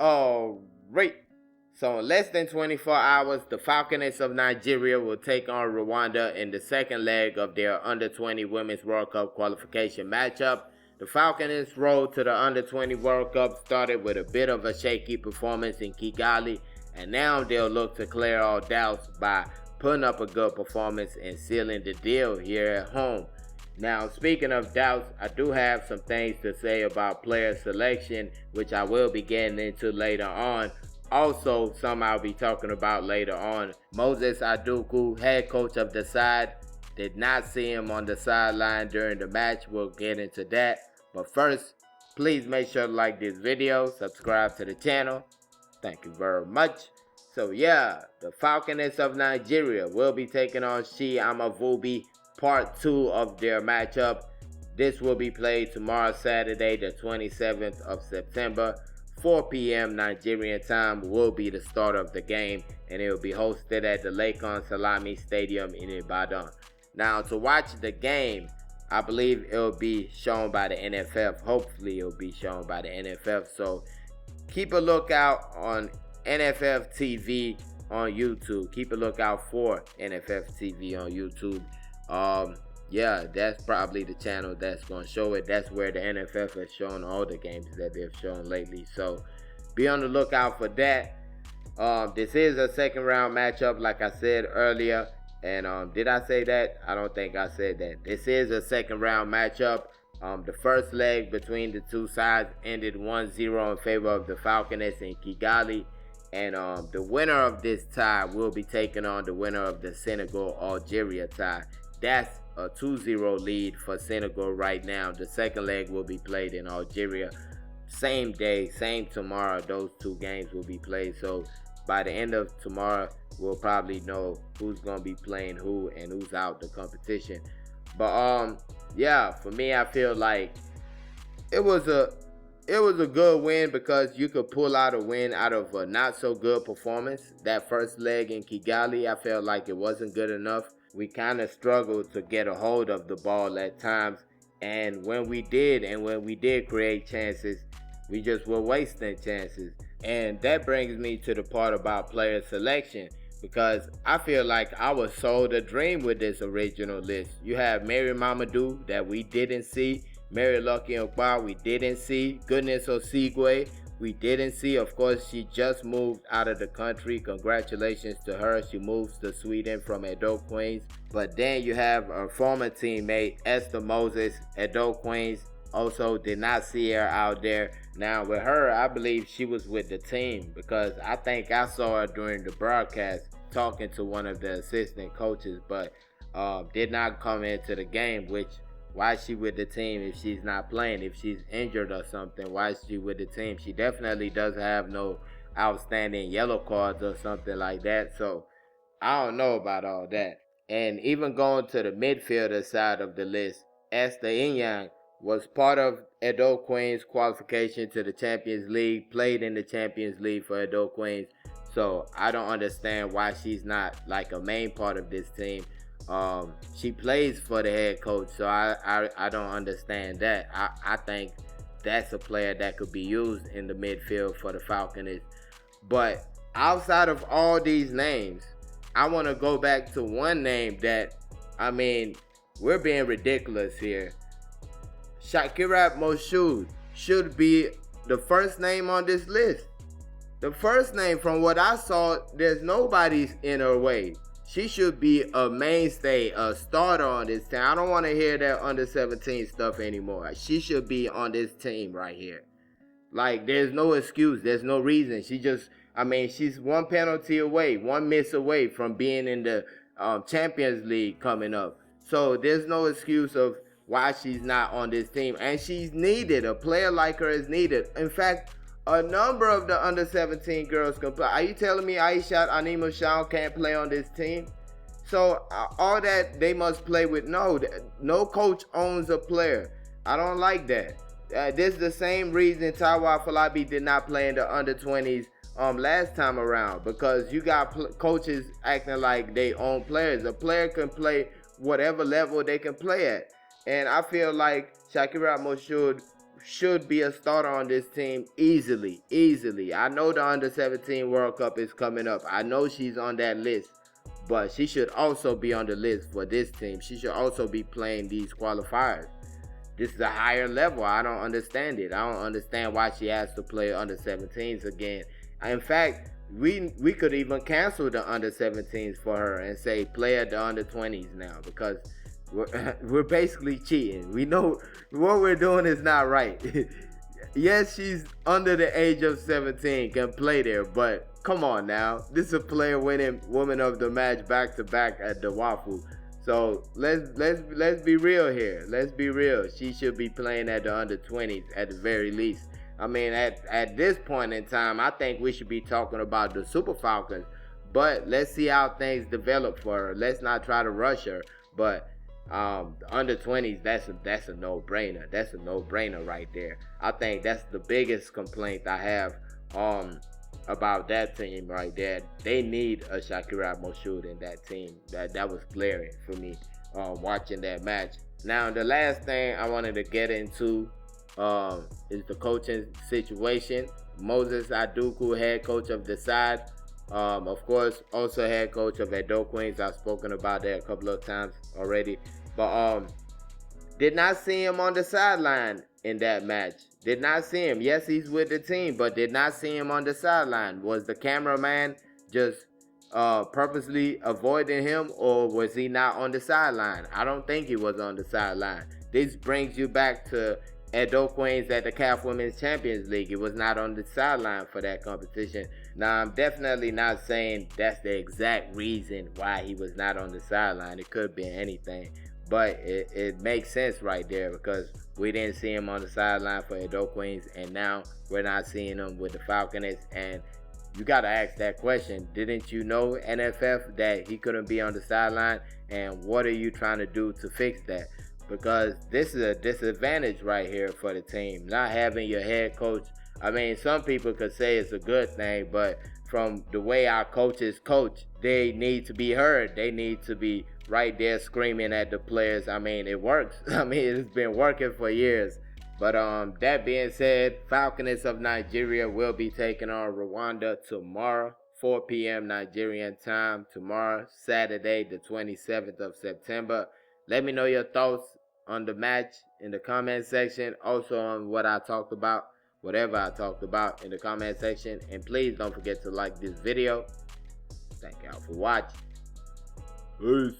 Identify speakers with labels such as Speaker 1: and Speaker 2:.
Speaker 1: Alright. So in less than 24 hours, the Falconets of Nigeria will take on Rwanda in the second leg of their Under-20 Women's World Cup qualification matchup. The Falconets' road to the Under-20 World Cup started with a bit of a shaky performance in Kigali, and now they'll look to clear all doubts by putting up a good performance and sealing the deal here at home. Now, speaking of doubts, I do have some things to say about player selection, which I will be getting into later on. Also, some I'll be talking about later on. Moses Aduku, head coach of the side, did not see him on the sideline during the match. We'll get into that. But first, please make sure to like this video, subscribe to the channel. Thank you very much. So yeah, the Falconets of Nigeria will be taking on She Amavubi, part 2 of their matchup. This will be played tomorrow, Saturday, the 27th of September. 4 p.m. Nigerian time will be the start of the game, and it will be hosted at the Lakon Salami Stadium in Ibadan. Now, to watch the game, I believe it will be shown by the NFF. Hopefully, it will be shown by the NFF. So, keep a lookout on NFF TV on YouTube. Keep a lookout for NFF TV on YouTube. Yeah, that's probably the channel that's going to show it. That's where the NFF has shown all the games that they've shown lately. So be on the lookout for that. This is a second round matchup, like I said earlier. And did I say that? I don't think I said that. This is a second round matchup. The first leg between the two sides ended 1-0 in favor of the Falconets in Kigali. And the winner of this tie will be taking on the winner of the Senegal-Algeria tie. That's a 2-0 lead for Senegal right now. The second leg will be played in Algeria. Same day, same tomorrow, those two games will be played. So by the end of tomorrow, we'll probably know who's going to be playing who and who's out the competition. But yeah, for me, I feel like it was a good win because you could pull out a win out of a not so good performance. That first leg in Kigali, I felt like it wasn't good enough. We kind of struggled to get a hold of the ball at times. And when we did create chances, we just were wasting chances. And that brings me to the part about player selection, because I feel like I was sold a dream with this original list. You have Mary Mamadou that we didn't see. Mary Lucky Okpa, we didn't see. Goodness Osigwe, we didn't see. Of course, she just moved out of the country. Congratulations to her. She moves to Sweden from Edo Queens. But then you have her former teammate, Esther Moses, Edo Queens. Also did not see her out there. Now with her, I believe she was with the team, because I think I saw her during the broadcast talking to one of the assistant coaches, but did not come into the game, which why is she with the team if she's not playing? If she's injured or something, why is she with the team? She definitely doesn't have no outstanding yellow cards or something like that. So I don't know about all that. And even going to the midfielder side of the list, Esther Inyang was part of Edo Queens' qualification to the Champions League, played in the Champions League for Edo Queens. So I don't understand why she's not like a main part of this team. She plays for the head coach, so I don't understand that. I think that's a player that could be used in the midfield for the Falconets. But outside of all these names, I want to go back to one name that, I mean, we're being ridiculous here. Shakira Moshu should be the first name on this list. The first name, from what I saw, there's nobody in her way. She should be a mainstay, a starter on this team. I don't want to hear that under 17 stuff anymore. She should be on this team right here. Like, there's no excuse. There's no reason. She's one penalty away, one miss away from being in the Champions League coming up. So there's no excuse of why she's not on this team. And she's needed. A player like her is needed. In fact, a number of the under 17 girls can play. Are you telling me Aishat Anima Shaw can't play on this team? So all that they must play with, no coach owns a player. I don't like that. This is the same reason Tawa Falabi did not play in the under 20s last time around, because you got coaches acting like they own players. A player can play whatever level they can play at. And I feel like Shakira Moshu should be a starter on this team easily, easily. I know the under-17 World Cup is coming up. I know she's on that list, but she should also be on the list for this team. She should also be playing these qualifiers. This is a higher level. I don't understand it. I don't understand why she has to play under-17s again. In fact, we could even cancel the under-17s for her and say play at the under-20s now, because we're basically cheating. We know what we're doing is not right. Yes, she's under the age of 17, can play there, but come on now. This is a player winning Woman of the Match back-to-back at the Wafu. So let's be real here. Let's be real. She should be playing at the under-20s at the very least. I mean, at this point in time, I think we should be talking about the Super Falcons. But let's see how things develop for her. Let's not try to rush her. But under 20s, that's a no-brainer. That's a no-brainer right there. I think that's the biggest complaint I have about that team right there. They need a Shakira Moshu in that team. That was glaring for me watching that match. Now, the last thing I wanted to get into is the coaching situation. Moses Aduku, head coach of Decide. Of course, also head coach of Edo Queens. I've spoken about that a couple of times already. But did not see him on the sideline in that match. Did not see him. Yes, he's with the team, but did not see him on the sideline. Was the cameraman just purposely avoiding him, or was he not on the sideline? I don't think he was on the sideline. This brings you back to Edo Queens at the CAF Women's Champions League. He was not on the sideline for that competition. Now, I'm definitely not saying that's the exact reason why he was not on the sideline. It could be anything. But it makes sense right there, because we didn't see him on the sideline for Edo Queens, and now we're not seeing him with the Falconets. And you got to ask that question. Didn't you know, NFF, that he couldn't be on the sideline? And what are you trying to do to fix that? Because this is a disadvantage right here for the team, not having your head coach. I mean, some people could say it's a good thing, but from the way our coaches coach, they need to be heard. They need to be right there screaming at the players. I mean, it works. I mean, it's been working for years. But that being said, Falconets of Nigeria will be taking on Rwanda tomorrow, 4 p.m. Nigerian time, tomorrow, Saturday, the 27th of September. Let me know your thoughts on the match in the comment section. Also on what I talked about, whatever I talked about in the comment section. And please don't forget to like this video. Thank y'all for watching. Peace.